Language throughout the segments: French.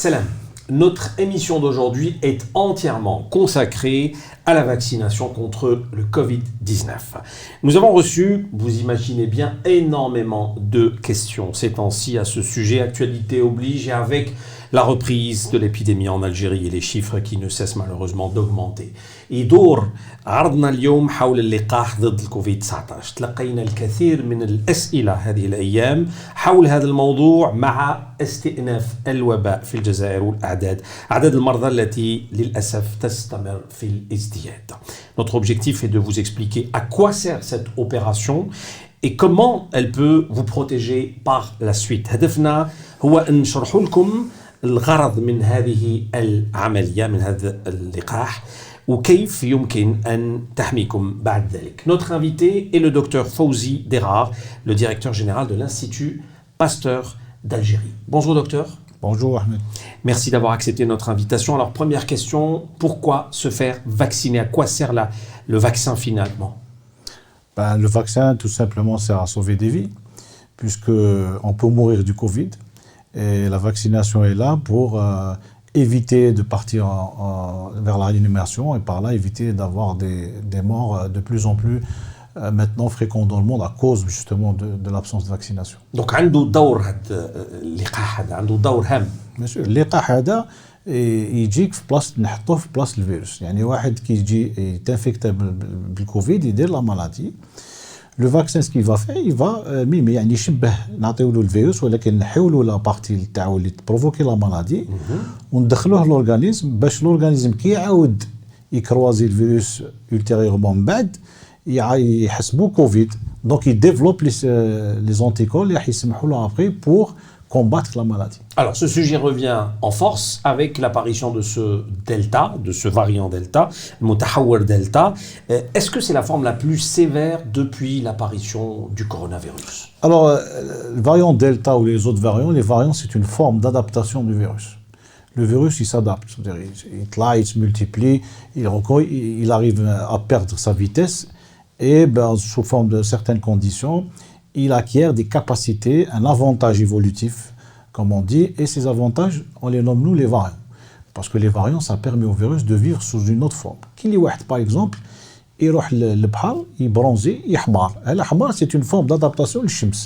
Salam. Notre émission d'aujourd'hui est entièrement consacrée à la vaccination contre le Covid-19. Nous avons reçu, vous imaginez bien, énormément de questions ces temps-ci à ce sujet. Actualité oblige, et avec la reprise de l'épidémie en Algérie et les chiffres qui ne cessent malheureusement d'augmenter. يدور عرضنا اليوم حول اللقاح ضد الكوفيد 19. تلقينا الكثير من الأسئلة هذه الأيام حول هذا الموضوع مع استئناف الوباء في الجزائر والأعداد المرضى التي للأسف تستمر في الازدياد. Notre objectif est de vous expliquer à quoi sert cette opération et comment elle peut vous protéger par la suite. هدفنا هو أن نشرح لكم الغرض من هذه العملية من هذا اللقاح وكيف يمكن أن تحميكم بعد ذلك. Notre invité est le docteur Fawzi Derar, le directeur général de l'Institut Pasteur d'Algérie. Bonjour docteur. Bonjour Ahmed. Merci d'avoir accepté notre invitation. Alors première question, pourquoi se faire vacciner? À quoi sert le vaccin finalement? Le vaccin tout simplement sert à sauver des vies, puisqu'on peut mourir du Covid et la vaccination est là pour éviter de partir vers la réanimation et par là éviter d'avoir des morts de plus en plus maintenant fréquents dans le monde à cause justement de l'absence de vaccination. Donc عنده دور هذا اللقاح هذا عنده دور هام. Monsieur اللقاح هذا يجيك في بلاصه نحطوه في بلاصه الفيروس، يعني واحد كي يجي يتانفيكتا بالكوفيد يدير لا مالادي. Le vaccin ce qu'il va faire, il va mimer يعني يشبه نعطيو له الفيروس ولكن نحيولوا لا بارتي تاعو اللي تبروفوكي لا مالادي وندخلوه لورغانيزم باش لورغانيزم كي يعاود يكروازي الفيروس ultérieurement من بعد يحسبوا كوفيد دونك يديفلوب لي زونتيكول اللي راح يسمحوا له ابري بور combattre la maladie. Alors ce sujet revient en force avec l'apparition de ce delta, de ce variant delta, le mutahawwir delta. Est-ce que c'est la forme la plus sévère depuis l'apparition du coronavirus? Alors le variant delta ou les autres variants, les variants c'est une forme d'adaptation du virus. Le virus il s'adapte, c'est-à-dire il se multiplie, il arrive à perdre sa vitesse et sous forme de certaines conditions il acquiert des capacités, un avantage évolutif, comme on dit, et ces avantages, on les nomme nous les variants. Parce que les variants, ça permet au virus de vivre sous une autre forme. Qui par exemple, il va il bronzer, il حمار. الحمار, c'est une forme d'adaptation au Shims.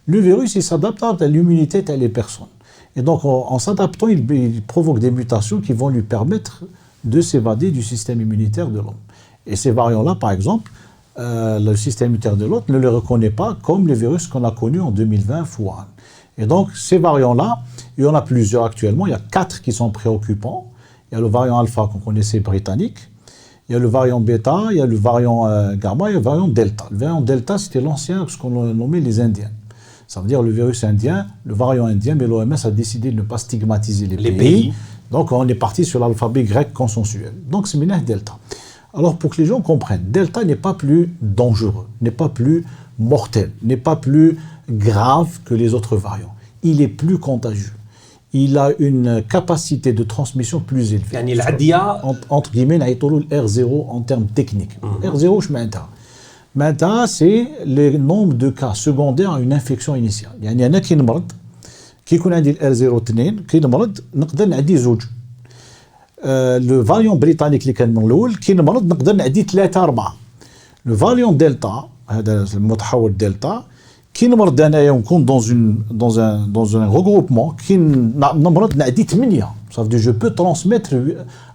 Le virus, il s'adapte à l'immunité des personnes. Et donc, en s'adaptant, il provoque des mutations qui vont lui permettre de s'évader du système immunitaire de l'homme. Et ces variants-là, par exemple, le système immunitaire de l'autre ne le reconnaît pas comme les virus qu'on a connus en 2020 Wuhan. Et donc ces variants-là, il y en a plusieurs actuellement, il y a 4 qui sont préoccupants. Il y a le variant alpha qu'on connaissait britannique, il y a le variant bêta, il y a le variant gamma, il y a le variant delta. Le variant delta, c'était l'ancien, ce qu'on nommait les Indiens. Ça veut dire le virus indien, le variant indien, mais l'OMS a décidé de ne pas stigmatiser les pays. Donc on est parti sur l'alphabet grec consensuel. Donc c'est maintenant delta. Alors pour que les gens comprennent, delta n'est pas plus dangereux, n'est pas plus mortel, n'est pas plus grave que les autres variants. Il est plus contagieux. Il a une capacité de transmission plus élevée. Entre guillemets, R0 en termes techniques. R0, je m'entends. Maintenant, c'est le nombre de cas secondaires à une infection initiale. Il y en a qui مرض كي يكون عندي R02 كي نمرض نقدر نعدي زوج. Le variant britannique اللي كان من الاول كي نمرض نقدر نعدي 3 4. Le variant delta هذا المتحور دلتا كي نمرض انايا ونكون dans un regroupement كي نمرض نعدي 8. Ça veut dire je peux transmettre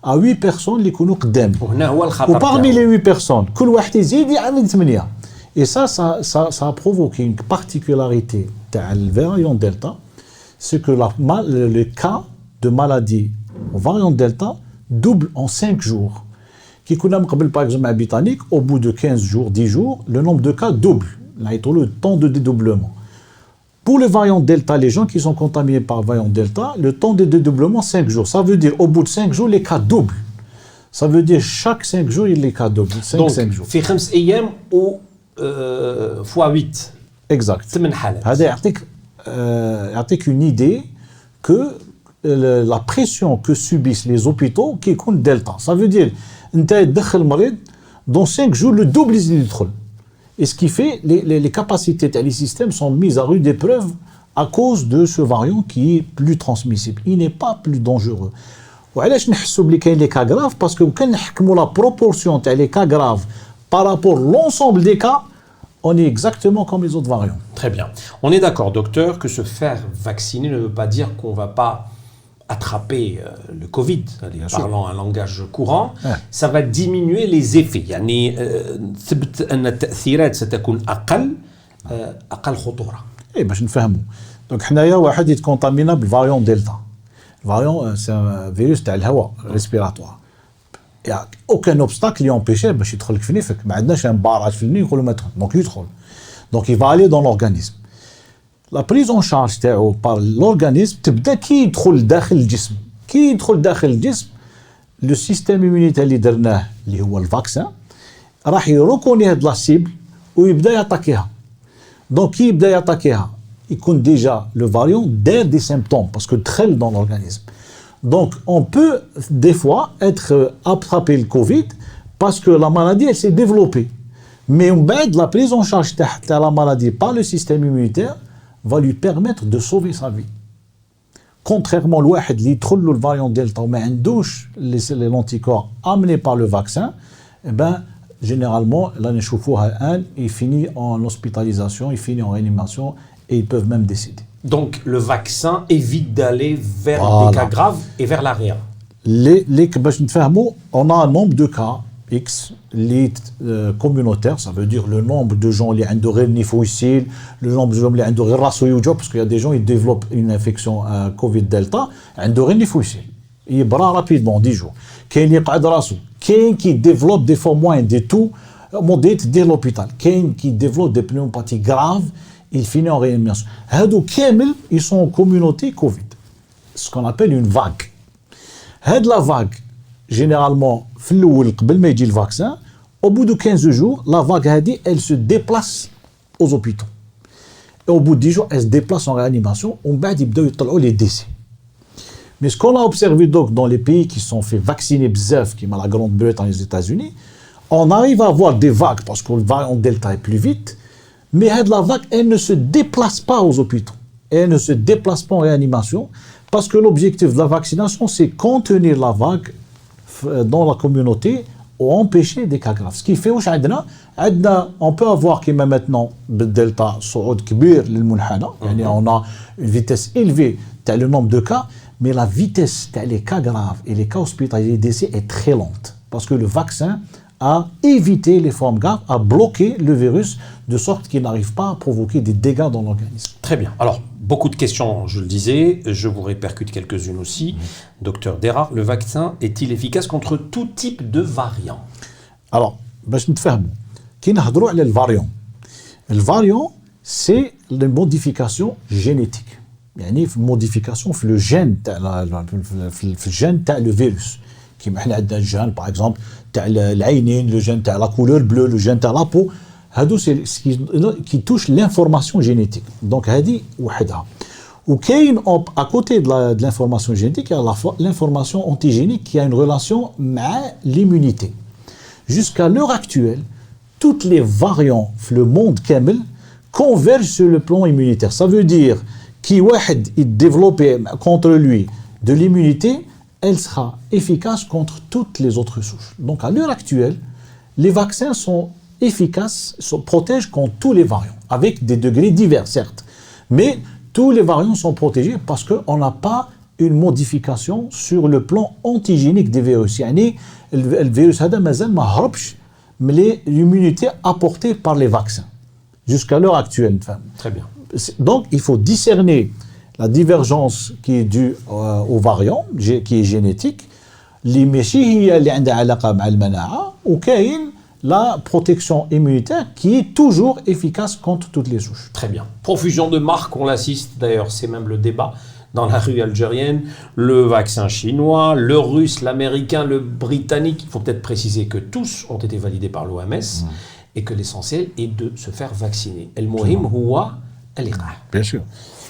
à 8 personnes اللي يكونوا قدامي. وهنا هو الخطر. وparmi les 8 personnes كل واحد يزيد يعدي 8. Et ça a provoqué une particularité تاع le variant delta, c'est que le cas de maladie au variant delta double en 5 jours. Qui connaît par exemple un britannique, au bout de 15 jours, 10 jours, le nombre de cas double. Là, il y a le temps de dédoublement. Pour le variant delta, les gens qui sont contaminés par le variant delta, le temps de dédoublement 5 jours. Ça veut dire au bout de 5 jours, les cas doublent. Ça veut dire chaque 5 jours, il les cas doublent. 5 jours. في 5 أيام ou fois 8. Exact. 8 حالات. هذا يعطيك une idée que la pression que subissent les hôpitaux qui compte delta. Ça veut dire انت تدخل مريض dans 5 jours le double يزيد يدخل. Et ce qui fait les capacités des systèmes sont mises à rude épreuve à cause de ce variant qui est plus transmissible. Il n'est pas plus dangereux. وعلاش نحسوا بلي كاين لي كا غراف باسكو كان نحكموا لا بروبورسيون تاع لي كا غراف par rapport à l'ensemble des cas, on est exactement comme les autres variants. Très bien. On est d'accord, docteur, que se faire vacciner ne veut pas dire qu'on ne va pas attraper le Covid, parlant un langage courant, ça va diminuer les effets. يعني ثبت أن التأثيرات ستكون أقل خطورة. إيه باش نفهموا. دونك حنايا واحد يتكونتامينا بالفاريون دلتا. الفاريون سي ان فيروس تاع الهواء ريسبيراتوار. Il n'y a aucun obstacle qui empêche باش يدخل لك في نفك. ما عندناش un barrage في الني يقولوا ما تدخل. Donc يدخل. Donc il va aller dans l'organisme. La prise en charge تاعو par l'organisme تبدا كي يدخل داخل الجسم. كي يدخل داخل الجسم لو سيستيم immunitaire اللي درناه اللي هو الفاكسان راح يروكوني هاد لا سيبل ويبدا يعطاكيها. دونك كي يبدا يعطاكيها يكون ديجا لو فاريون دار دي سيمبتوم باسكو دخل dans l'organisme. Donc, on peut des fois être attrapé le Covid parce que la maladie, elle s'est développée. Mais la prise en charge de la maladie par le système immunitaire va lui permettre de sauver sa vie. Contrairement à l'ouahid qui a le variant Delta, mais l'anticorps amené par le vaccin, eh ben, généralement, il finit en hospitalisation, il finit en réanimation et ils peuvent même décéder. Donc, le vaccin évite d'aller vers des cas graves et vers l'arrière. On a un nombre de cas X communautaires, ça veut dire le nombre de gens qui ont un nifouicile, le nombre de gens qui ont un rasoyoujo, parce qu'il y a des gens qui développent une infection Covid-Delta, ont un nifouicile. Il bras rapidement, 10 jours. Quelqu'un qui développe des fois moins de tout, modèle de l'hôpital. Quelqu'un qui développe des pneumopathies graves, il finit en réanimation. Ils sont en communauté Covid. Ce qu'on appelle une vague. La vague, généralement, le vaccin, au bout de 15 jours, la vague, elle se déplace aux hôpitaux. Et au bout de 10 jours, elle se déplace en réanimation. On va les décès. Mais ce qu'on a observé donc dans les pays qui sont fait vacciner bzaf, qui la Grande-Bretagne et les États-Unis, on arrive à avoir des vagues parce que le variant Delta est plus vite. Mais la vague, elle ne se déplace pas aux hôpitaux. Elle ne se déplace pas en réanimation parce que l'objectif de la vaccination, c'est contenir la vague dans la communauté ou empêcher des cas graves. Ce qui fait on peut avoir qui maintenant le Delta صعود كبير للمنحنى يعني on a une vitesse élevée dans le nombre de cas, mais la vitesse des cas graves et les cas hospitaliers décès est très lente parce que le vaccin à éviter les formes graves, à bloquer le virus de sorte qu'il n'arrive pas à provoquer des dégâts dans l'organisme. Très bien. Alors, beaucoup de questions, je le disais, je vous répercute quelques-unes aussi. Docteur Dera, le vaccin est-il efficace contre tout type de variant? Alors, باش نتفهموا كي نهضروا على الفاريون. الفاريون c'est une modification génétique. يعني في modification في le gène تاع في الجين تاع le virus. كيما حنا عندنا الجين باغ اكزومبل تاع العينين لو جين تاع لا كولور بلو لو جين تاع لابو هادو سي كي توش لانفورماسيون جينيتيك دونك هادي وحدها وكاين à côté de l'information génétique il y a l'information antigénique qui a une relation مع l'immunité. Jusqu'à l'heure actuelle toutes les variants في le monde كامل convergent sur le plan immunitaire. Ça veut dire كي واحد يديفلوبي contre lui de l'immunité, elle sera efficace contre toutes les autres souches. Donc à l'heure actuelle, les vaccins sont efficaces, protègent contre tous les variants, avec des degrés divers certes. Mais tous les variants sont protégés parce qu'on n'a pas une modification sur le plan antigénique des virus. يعني الفيروس هذا مازال ما هربش من l'immunité apportée par les vaccins. Jusqu'à l'heure actuelle. Très bien. Donc il faut discerner la divergence qui est due au variant, qui est génétique, اللي ماشي هي اللي عندها علاقة مع المناعة وكاين la protection immunitaire qui est toujours efficace contre toutes les souches. Très bien. Profusion de marques, on l'assiste d'ailleurs, c'est même le débat dans la rue algérienne. Le vaccin chinois, le russe, l'américain, le britannique. Il faut peut-être préciser que tous ont été validés par l'OMS et que l'essentiel est de se faire vacciner. El Mohim huwa al-liqah. Bien sûr.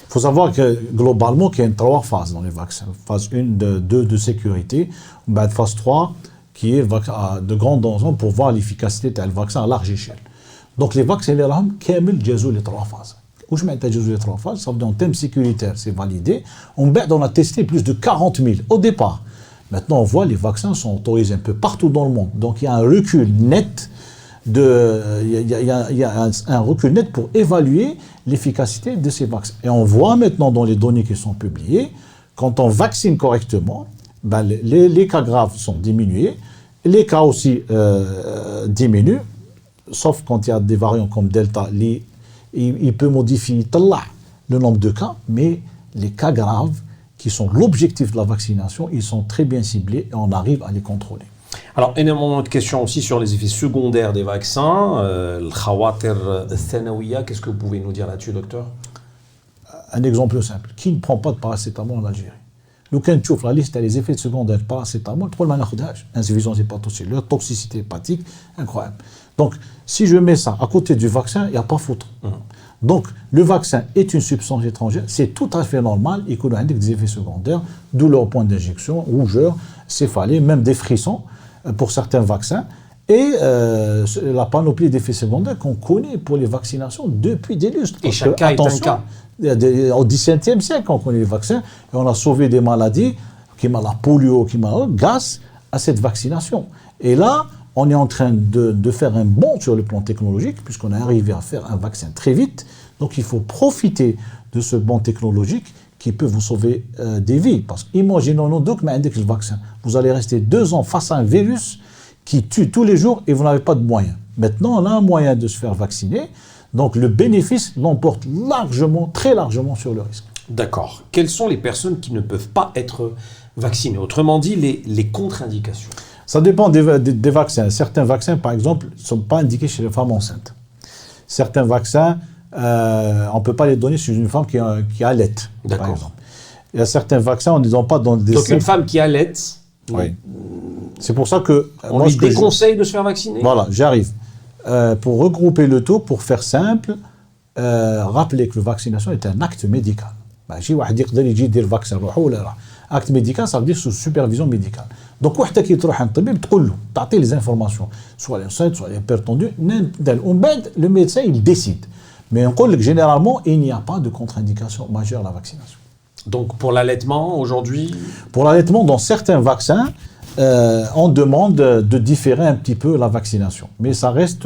Il faut savoir que globalement, il y a 3 phases dans les vaccins. Phase 1, 2 de sécurité, phase 3 qui est de grande danger pour voir l'efficacité du vaccin à large échelle. Donc les vaccins, ils ont كامل جازوا les 3 phases. واش معناتها يجوزوا لي 3 phases. Ça veut dire en termes sécuritaires, c'est validé. On a testé plus de 40 000 au départ. Maintenant, on voit les vaccins sont autorisés un peu partout dans le monde. Donc, il y a un recul net il y a un recul net pour évaluer l'efficacité de ces vaccins. Et on voit maintenant dans les données qui sont publiées, quand on vaccine correctement, ben les cas graves sont diminués, les cas aussi diminuent, sauf quand il y a des variants comme Delta, il peut modifier le nombre de cas, mais les cas graves, qui sont l'objectif de la vaccination, ils sont très bien ciblés et on arrive à les contrôler. Alors, énormément de questions aussi sur les effets secondaires des vaccins. Le khawatir thanawiya, qu'est-ce que vous pouvez nous dire là-dessus, docteur? Un exemple simple. Qui ne prend pas de paracétamol en Algérie? Quand tu ouvres la liste des effets secondaires de paracétamol, tu ne prends pas insuffisance hépatocellulaire, toxicité hépatique, incroyable. Donc, si je mets ça à côté du vaccin, il n'y a pas photo. Donc, le vaccin est une substance étrangère, c'est tout à fait normal, il y a des effets secondaires, douleur au point d'injection, rougeur, céphalée, même des frissons pour certains vaccins, et la panoplie d'effets secondaires qu'on connaît pour les vaccinations depuis des lustres. Et chaque cas est un cas. Au XVIIe siècle, on connaît les vaccins, et on a sauvé des maladies, comme la polio, grâce à cette vaccination. Et là, on est en train de faire un bond sur le plan technologique, puisqu'on est arrivé à faire un vaccin très vite. Donc il faut profiter de ce bond technologique qui peut vous sauver des vies. Parce qu'imaginons donc, mais avec le vaccin, vous allez rester 2 ans face à un virus qui tue tous les jours et vous n'avez pas de moyens. Maintenant, on a un moyen de se faire vacciner. Donc le bénéfice l'emporte largement, très largement sur le risque. D'accord. Quelles sont les personnes qui ne peuvent pas être vaccinées? Autrement dit, les contre-indications. Ça dépend des vaccins. Certains vaccins, par exemple, ne sont pas indiqués chez les femmes enceintes. Certains vaccins, on ne peut pas les donner chez une femme qui allait, par exemple. Il y a certains vaccins, on ne les donne pas dans des... Donc une femme qui allait, oui. C'est pour ça que... on lui déconseille de se faire vacciner. Voilà, j'arrive. Pour regrouper le tout, pour faire simple, rappeler que la vaccination est un acte médical. Acte médical, ça veut dire sous supervision médicale. Donc, quand tu vas à un tabib, tu as les informations, soit les enceintes, soit les hypertendus. Le médecin, il décide. Mais on dit que généralement, il n'y a pas de contre-indication majeure à la vaccination. Donc, pour l'allaitement, aujourd'hui? Pour l'allaitement, dans certains vaccins, on demande de différer un petit peu la vaccination. Mais ça reste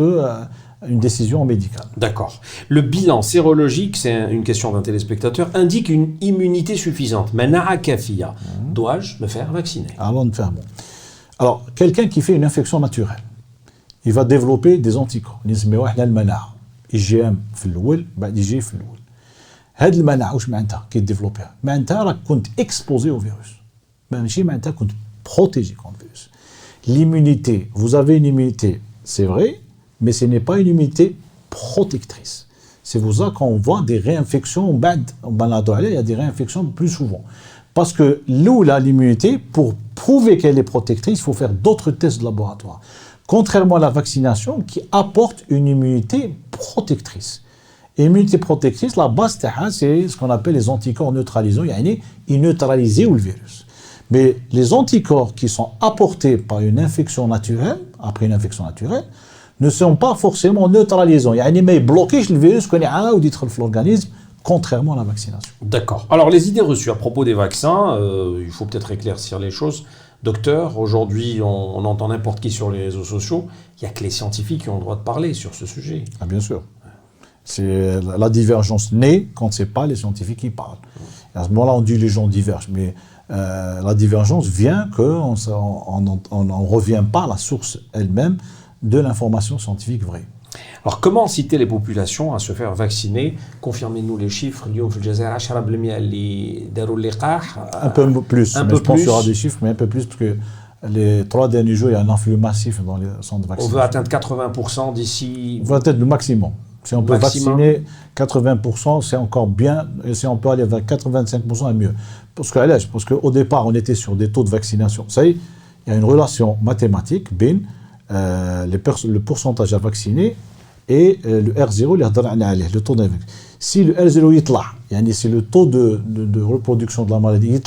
une décision médicale. D'accord. Le bilan sérologique, c'est une question d'un téléspectateur, indique une immunité suffisante. Mana'a kafiya. Dois-je me faire vacciner? Alors, quelqu'un qui fait une infection naturelle, il va développer des anticorps. IgM في الأول بعد يجي في الأول. هذا المناعة واش معناتها كي ديفلوبيها؟ معناتها راك كنت اكسبوزي au virus. ماشي معناتها كنت protégé contre le virus. L'immunité, vous avez une immunité, c'est vrai, mais ce n'est pas une immunité protectrice. C'est pour ça qu'on voit des réinfections, il y a des réinfections plus souvent. Parce que l'immunité, pour prouver qu'elle est protectrice, il faut faire d'autres tests de laboratoire. Contrairement à la vaccination qui apporte une immunité protectrice. Et immunité protectrice, la base, c'est ce qu'on appelle les anticorps neutralisants, ils neutralisent le virus. Mais les anticorps qui sont apportés par une infection naturelle, après une infection naturelle, ne sont pas forcément neutralisants. Mais ils bloquent le virus qu'on a ou d'être dans l'organisme, contrairement à la vaccination. D'accord. Alors les idées reçues à propos des vaccins, il faut peut-être éclaircir les choses. Docteur, aujourd'hui, on entend n'importe qui sur les réseaux sociaux. Il n'y a que les scientifiques qui ont le droit de parler sur ce sujet. Ah, bien sûr. C'est la divergence naît quand ce n'est pas les scientifiques qui parlent. Et à ce moment-là, on dit les gens divergent. Mais la divergence vient qu'on ne revient pas à la source elle-même de l'information scientifique vraie. Alors, comment inciter les populations à se faire vacciner? Confirmez-nous les chiffres. Lyon, في الجزائر 10% اللي داروا اللقاح. Un peu plus. Je pense qu'il y aura des chiffres, mais un peu plus, parce que les 3 derniers jours, il y a un afflux massif dans les centres de vaccination. On veut atteindre 80% d'ici... On veut atteindre le maximum. Si on peut vacciner 80%, c'est encore bien. Et si on peut aller vers 85%, c'est mieux. Parce qu'au départ, on était sur des taux de vaccination. Ça y est, il y a une relation mathématique, le pourcentage à vacciner et le R0, le taux d'infection. Si le R0 si le taux de reproduction de la maladie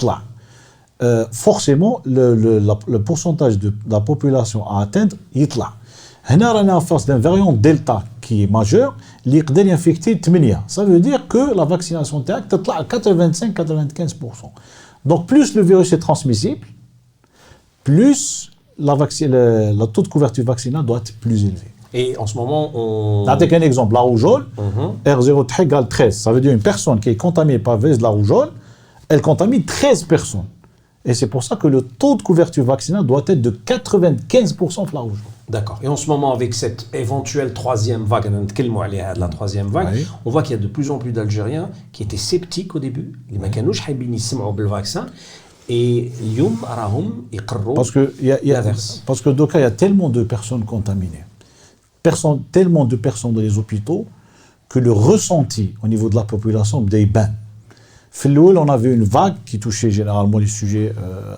forcément le pourcentage de la population à atteindre, on est en face d'un variant Delta qui est majeur, اللي يقدر ينفكتي 8. Ça veut dire que la vaccination تاعك تطلع 85-95%. Donc plus le virus est transmissible, plus le taux de couverture vaccinale doit être plus élevé. Et en ce moment, on... Avec un exemple, la rougeole, R0 égale 13. Ça veut dire une personne qui est contaminée par la rougeole, elle contamine 13 personnes. Et c'est pour ça que le taux de couverture vaccinale doit être de 95% pour la rougeole. D'accord. Et en ce moment, avec cette éventuelle troisième vague, la troisième vague, oui. On voit qu'il y a de plus en plus d'Algériens qui étaient sceptiques au début, les macanouches حابين يسمعوا بالvaccin, et اليوم راهم يقرروا l'inverse. Parce que donc il y a tellement de personnes contaminées, tellement de personnes dans les hôpitaux que le ressenti au niveau de la population est bas. On avait une vague qui touchait généralement les sujets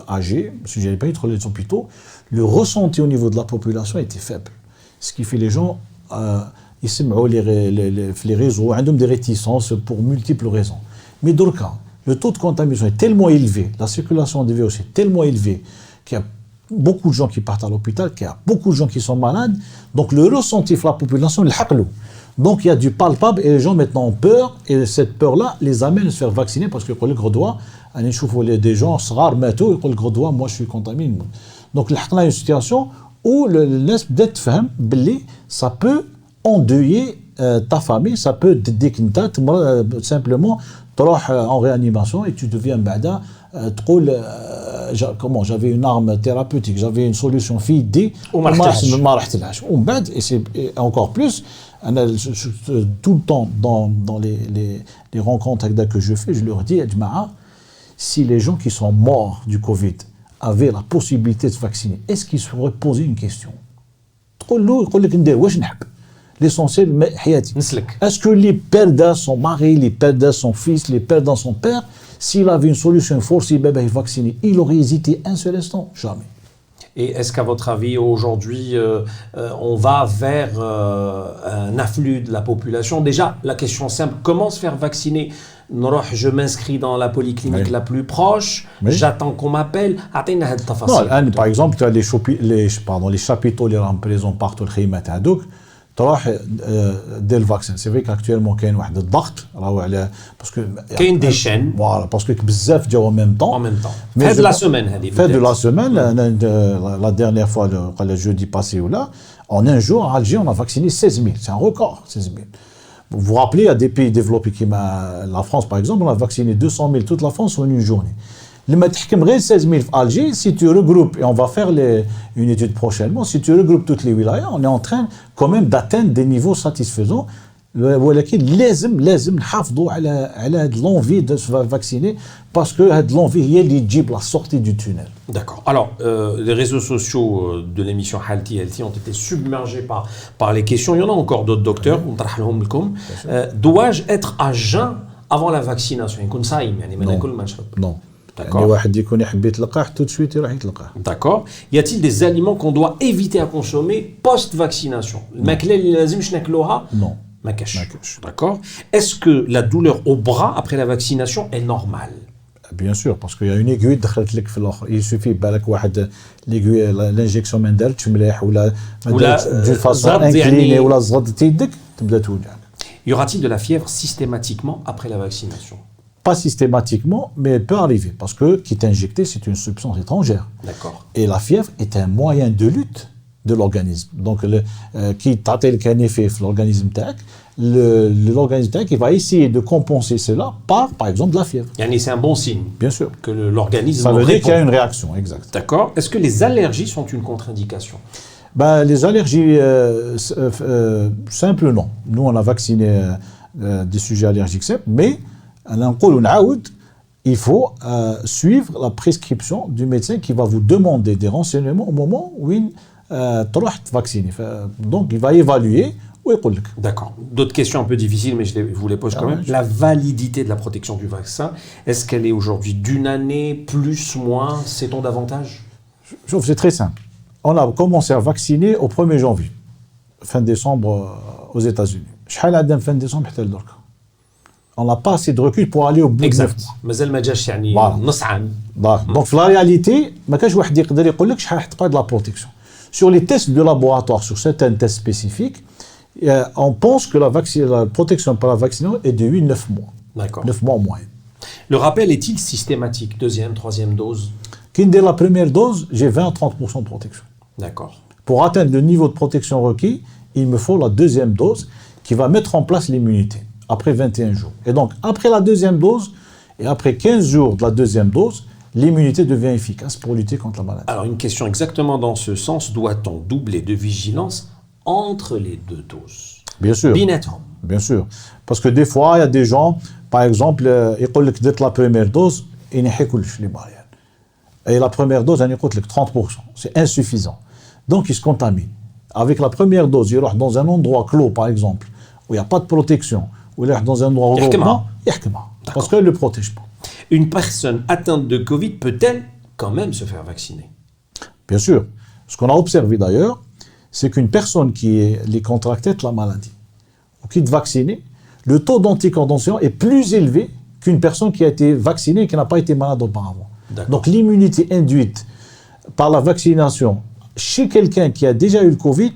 âgés, les sujets dans les hôpitaux. Le ressenti au niveau de la population était faible. Ce qui fait les gens, ils se mettent les réseaux, ils ont des réticences pour multiples raisons. Mais dans le cas, le taux de contamination est tellement élevé, la circulation des virus est tellement élevée qu'il y a beaucoup de gens qui partent à l'hôpital, qu'il y a beaucoup de gens qui sont malades. Donc le ressenti de la population, il est donc il y a du palpable et les gens maintenant ont peur et cette peur-là les amène à se faire vacciner parce que le gros doigt, des gens rares métaux et le gros doigt, moi je suis contaminé. Donc il y a une situation où ça peut endeuiller ta famille, ça peut te déclinter simplement en réanimation et tu deviens comment j'avais une arme thérapeutique, j'avais une solution fidée, et encore plus, tout le temps dans les rencontres que je fais, je leur dis, si les gens qui sont morts du Covid avaient la possibilité de se vacciner, est-ce qu'ils se seraient posé une question? L'essentiel, est-ce que les perdent son mari, les perdent son fils, les perdent son père, s'il avait une solution forcée, vacciner, il aurait hésité un seul instant? Jamais. Et est-ce qu'à votre avis, aujourd'hui, on va vers un afflux de la population? Déjà, la question simple, comment se faire vacciner? Je m'inscris dans la polyclinique la plus proche, j'attends qu'on m'appelle. Non, par exemple, tu as les chapiteaux, les présents partout, تروح دير الفاكسين سي فري كاكtuellement كاين واحد الضغط راهو على باسكو كاين دي شين فوالا باسكو بزاف جاو en même temps هاد لا سيمين هذه فهاد لا سيمين la dernière fois le jeudi passé ou là en un jour en Algérie on a vacciné 16 000, c'est un record. 16 000. Vous vous rappelez, il y a des pays développés qui la France par exemple, on a vacciné 200 000 toute la France en une journée. لما تحكم غير 16 000 في Alger, si tu regroupes, et on va faire une étude prochainement, si tu regroupes toutes les wilayas, on est en train quand même d'atteindre des niveaux satisfaisants. ولكن لازم نحافظوا على هاد l'envie de se vacciner parce que هاد l'envie هي اللي تجيب la sortie du tunnel. D'accord. Alors, les réseaux sociaux de l'émission Halti ont été submergés par les questions. Il y en a encore d'autres docteurs. Dois-je être à jeun avant la vaccination? Non. D'accord. D'accord. Y a-t-il des aliments qu'on doit éviter à consommer post-vaccination? Non. D'accord. Est-ce que la douleur au bras après la vaccination est normale? Bien sûr, parce qu'il y a une aiguille il suffit l'aiguille, l'injection من دارتش مليح ولا d'une façon inclinée ولا زغدت يدك تبدا توجعك. Y aura-t-il de la fièvre systématiquement après la vaccination? Pas systématiquement, mais elle peut arriver, parce que qui est injecté, c'est une substance étrangère. D'accord. Et la fièvre est un moyen de lutte de l'organisme. Donc, qui t'attelle qu'un effet sur l'organisme TAC, l'organisme TAC, il va essayer de compenser cela par exemple, la fièvre. C'est un bon signe. Bien sûr. Que l'organisme ça veut dire qu'il y a une réaction, exact. D'accord. Est-ce que les allergies sont une contre-indication? Les allergies simples, non. Nous, on a vacciné des sujets allergiques simples, mais il faut suivre la prescription du médecin qui va vous demander des renseignements au moment où il vacciner. Donc, il va évaluer. D'accord. D'autres questions un peu difficiles, mais je vous les pose quand même. La validité de la protection du vaccin, est-ce qu'elle est aujourd'hui d'une année, plus, moins? Sait-on davantage? C'est très simple. On a commencé à vacciner au 1er janvier, fin décembre aux États-Unis. Fin décembre, on n'a pas assez de recul pour aller au bout de 9 mois. Donc, la réalité, ما كاش واحد يقدر يقول لك شحال حط de la protection. Sur les tests de laboratoire, sur certains tests spécifiques, On pense que la protection par la vaccination est de 8-9 mois. D'accord. 9 mois en moyenne. Le rappel est-il systématique? Deuxième, troisième dose? Dès la première dose, j'ai 20 à 30% de protection. D'accord. Pour atteindre le niveau de protection requis, il me faut la deuxième dose qui va mettre en place l'immunité après 21 jours. Et donc, après la deuxième dose et après 15 jours de la deuxième dose, l'immunité devient efficace pour lutter contre la maladie. Alors, une question exactement dans ce sens. Doit-on doubler de vigilance entre les deux doses? Bien sûr. Bien sûr. Parce que des fois, il y a des gens, par exemple, ils disent que dès la première dose, ils ne font les barrières. Et la première dose, ils disent 30%. C'est insuffisant. Donc, ils se contaminent. Avec la première dose, ils vont dans un endroit clos, par exemple, où il n'y a pas de protection, ou ils vont dans un endroit regroupement, parce qu'elle ne le protège pas. Une personne atteinte de Covid peut-elle quand même se faire vacciner? Bien sûr. Ce qu'on a observé d'ailleurs, c'est qu'une personne qui les contractait la maladie, ou qui est vaccinée, le taux d'anticorps est plus élevé qu'une personne qui a été vaccinée et qui n'a pas été malade auparavant. Donc l'immunité induite par la vaccination chez quelqu'un qui a déjà eu le Covid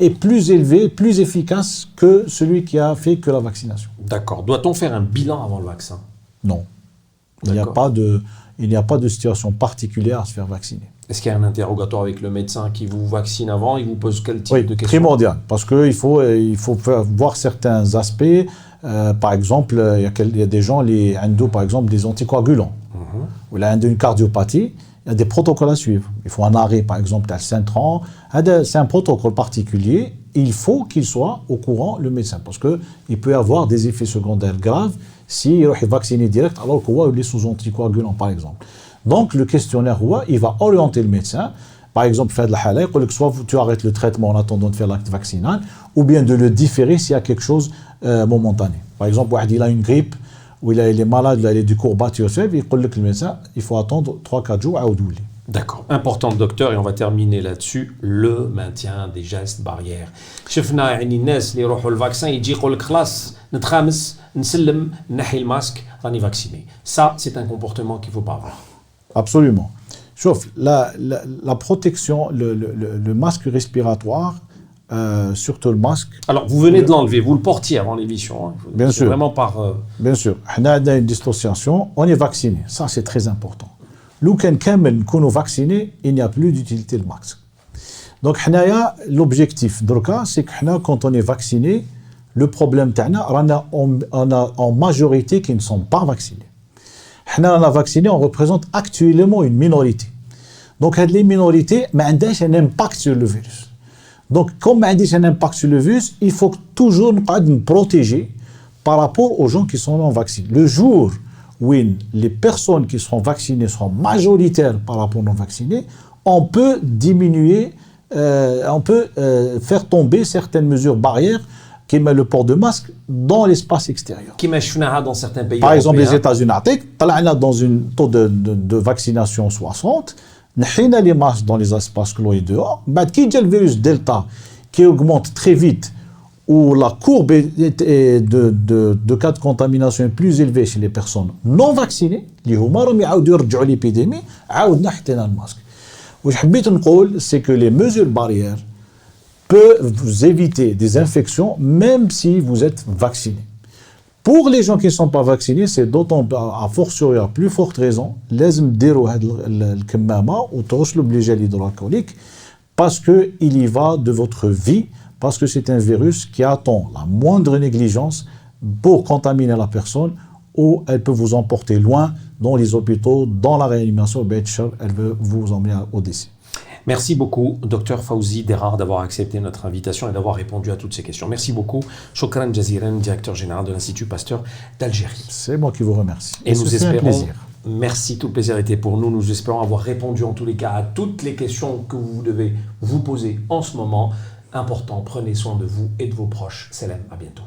est plus élevée, plus efficace que celui qui a fait que la vaccination. D'accord. Doit-on faire un bilan avant le vaccin? Non. Il n'y a pas de situation particulière à se faire vacciner. Est-ce qu'il y a un interrogatoire avec le médecin qui vous vaccine avant? Il vous pose quel type de questions? Primordial, parce qu'il faut voir certains aspects. Par exemple, il y a des gens, par exemple, des anticoagulants, ou il a une cardiopathie, il y a des protocoles à suivre. Il faut un arrêt, par exemple, à 5 ans. C'est un protocole particulier. Il faut qu'il soit au courant, le médecin, parce qu'il peut y avoir des effets secondaires graves s'il est vacciné direct, alors qu'il est sous anticoagulant, par exemple. Donc, le questionnaire, il va orienter le médecin. Par exemple, faire de la halal, soit tu arrêtes le traitement en attendant de faire l'acte vaccinal, ou bien de le différer s'il y a quelque chose momentané. Par exemple, il a une grippe, ou il est malade, il a des courbatures, il dit le médecin, il faut attendre 3-4 jours à Oudouli. D'accord. Important, docteur, et on va terminer là-dessus, le maintien des gestes barrières. شفنا يعني الناس اللي يروحوا الفاكسين يجي يقول لك خلاص نتخامس نسلم نحي الماسك راني vacciné. Ça, c'est un comportement qu'il ne faut pas avoir. Absolument. Sauf la protection, le masque respiratoire, surtout le masque. Alors, vous venez de l'enlever, vous le portiez avant l'émission. Hein. Bien sûr. Vraiment par. Bien sûr. On a une distanciation, on est vacciné. Ça, c'est très important. Quand nous vaccinés, il n'y a plus d'utilité de masque. Donc, l'objectif de cas, c'est que quand on est vacciné, le problème, on a en majorité qui ne sont pas vaccinés. On a vacciné, on représente actuellement une minorité. Donc, les minorités ont un impact sur le virus. Donc, comme on a un impact sur le virus, il faut toujours nous protéger par rapport aux gens qui sont non vaccinés. Le jour où les personnes qui seront vaccinées seront majoritaires par rapport aux non vaccinés, on peut diminuer, on peut faire tomber certaines mesures barrières qui met le port de masque dans l'espace extérieur. Dans certains pays par exemple, les États-Unis, dans un taux de vaccination 60, on a les masques dans les espaces clos et dehors. Quand il y a le virus Delta qui augmente très vite, où la courbe de cas de contamination est plus élevée chez les personnes non vaccinées, l'épidémie, le masque. Ce que je veux dire, c'est que les mesures barrières peuvent vous éviter des infections même si vous êtes vacciné. Pour les gens qui ne sont pas vaccinés, c'est d'autant à fortiori à plus forte raison, لازم تديروا هذا الكمامة وتغسلوا بالجل hydroalcoolique parce que il y va de votre vie, parce que c'est un virus qui attend la moindre négligence pour contaminer la personne ou elle peut vous emporter loin dans les hôpitaux, dans la réanimation, elle veut vous emmener au décès. Merci beaucoup, Dr Fawzi Derar, d'avoir accepté notre invitation et d'avoir répondu à toutes ces questions. Merci beaucoup. Shukran Jaziran, directeur général de l'Institut Pasteur d'Algérie. C'est moi qui vous remercie. Et nous espérons. Merci, tout le plaisir était pour nous. Nous espérons avoir répondu en tous les cas à toutes les questions que vous devez vous poser en ce moment. Important, prenez soin de vous et de vos proches. Salam, à bientôt.